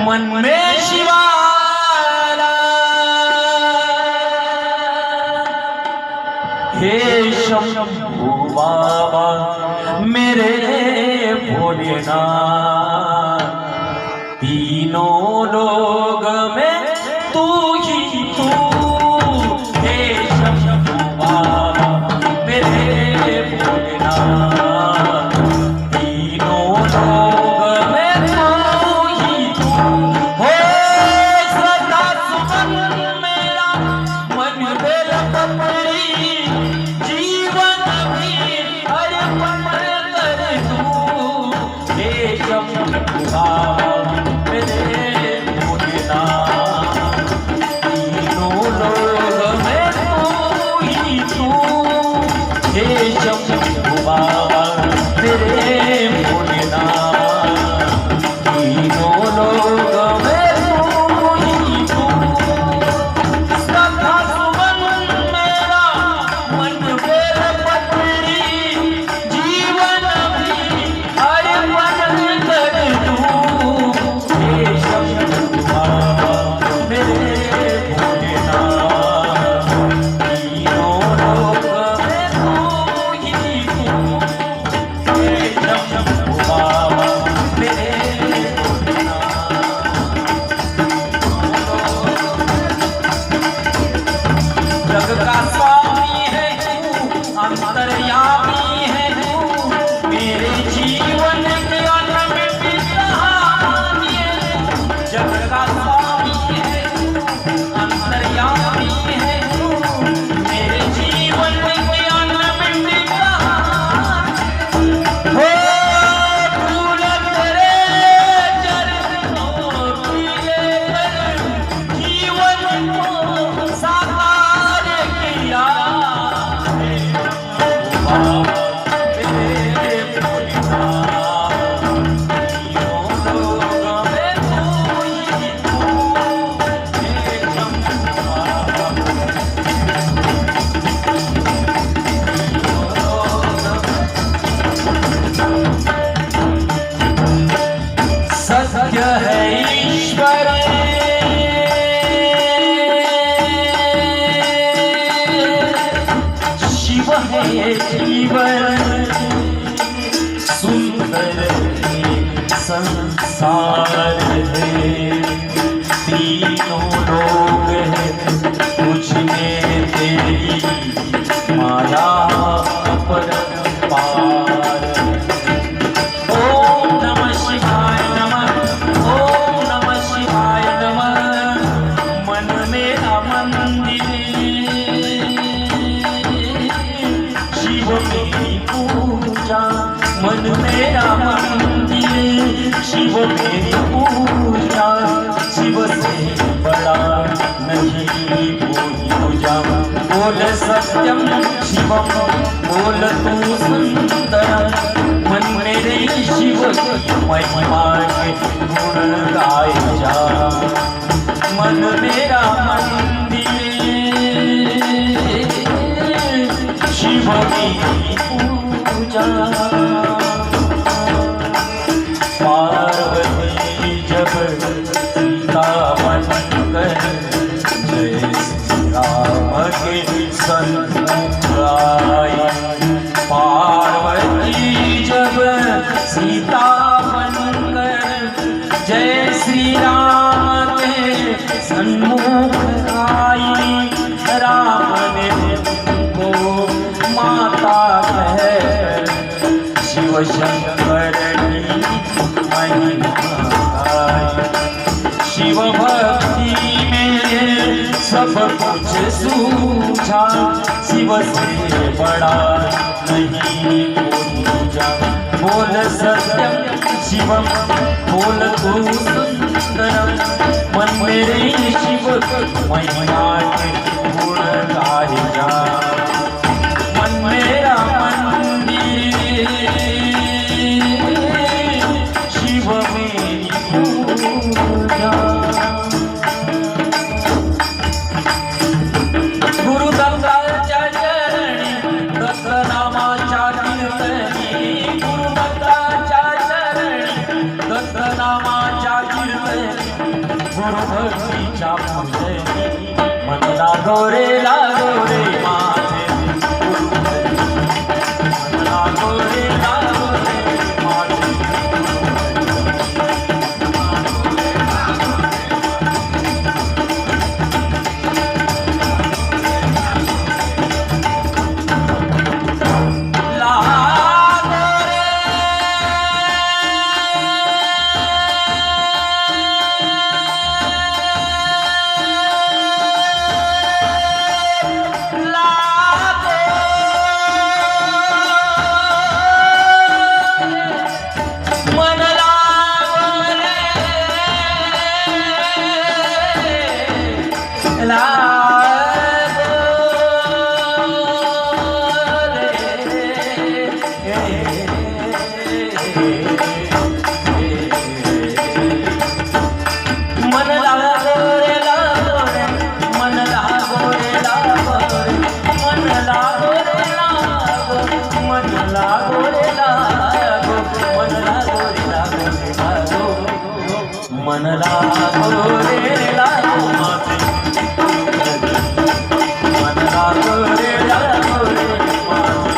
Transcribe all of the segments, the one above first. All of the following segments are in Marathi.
मन में शिवाला। हे शंभू बाबा मेरे भोलेनाथ, तीनों लोग में तू ही तू। हे शंभू बाबा मेरे भोलेनाथ, तीनों लोग में तू ही तू। हो श्रद्धा सुमन मेरा मन बेल पपड़ी, जीवन भी अर्पण कर दूं। हे शंभू बाबा मेरे भोलेनाथ, तीनों लोग में तू ही तू। हे शंभू बाबा मेरे भोलेनाथ, तीनों लोग में तू ही तू। श्रद्धा सुमन मेरा मन बेल पपड़ी, जीवन भी अर्पण कर दूं। हे शंभू बाबा मेरे भोलेनाथ, तीनों लोग में तू ही तू। हे शंभू बाबा मेरे जग का स्वामी है तू, अंतर्यामी है तू, मेरे जीवन के अनमित कहानी है तू। जग का स्वामी है तू, अंतर्यामी है तू, मेरे जीवन के अनमित कहानी। हो फूल तेरे चरणों की लेकर जीवन को साकार किया। हे बाबा मेरे भोलेनाथ, तीनों लोग में तू ही तू। हे शंभू बाबा सत्य है ईश्वर, शिव है जीवन, सुंदर संसार है। तीनों लोग हैं कुछ में तेरी माया अपरंपार। ओम नमः शिवाय नमः, ओम नमः शिवाय नमः। मन मेरा मंदिर, शिव मेरी पूजा। मन मेरा मंदिर, शिव मेरी पूजा। शिव से बड़ा नहीं कोई पूजा। बोल सत्यम शिवम, बोल तू सुंदर। मन मेरे शिव की महिमा के गुण गाए जा। मन मेरा मंदिर, शिव की पूजा। पार्वती जब सीता बनकर जय श्री राम के सन्मुख आई। पार्वती जब सीता बनकर जय श्री राम के सन्मुख आई। राम ने उनको माता कह शिव शंकर की महिमा गाई। शिव भक्ति में सब कुछ सूझा। शिव से बड़ा नहीं कोई पूजा। बोल सत्यम शिवम, बोल तू सुंदरम। मन मेरे शिव महिमा के गुण गाए जा। मन मेरा मंदिर, शिव मेरी पूजा। गुरु दत्ताच्या चरणी दत्तनामाच्या कीर्तनी। गुरु दत्ताच्या चरणी दत्तनामाच्या कीर्तनी। गुरुभक्तीच्या पूजनी मन लागो रे माझे मन लागो रे माझे मन लागो रे लागो माझे मन लागो रे माझे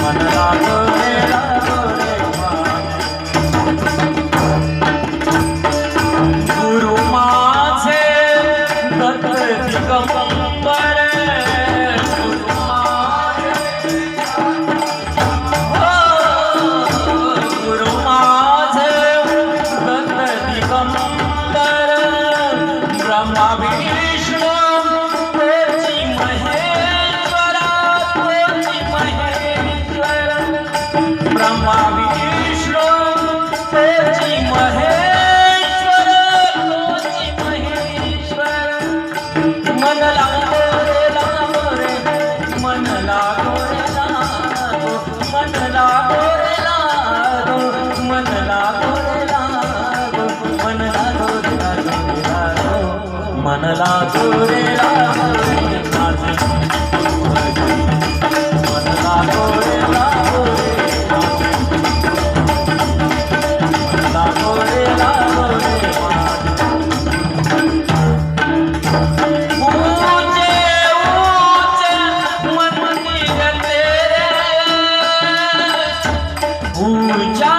मन लागो रे गुरु माझे दत्त दिगंबर ब्रह्मा विष्णु तेजी महेश्वर ब्रह्मा विष्णु तेजी महेश्वर मन लागो रे मन लागो रे मन लागो रे मन लागो रे मन लागो मन लागो रे माझे मन लागो रे मन लागो रे ऊंचे ऊंचे मन निगते ऊंचा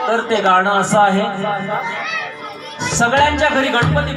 तर ते गाणं असं आहे, सगळ्यांच्या घरी गणपती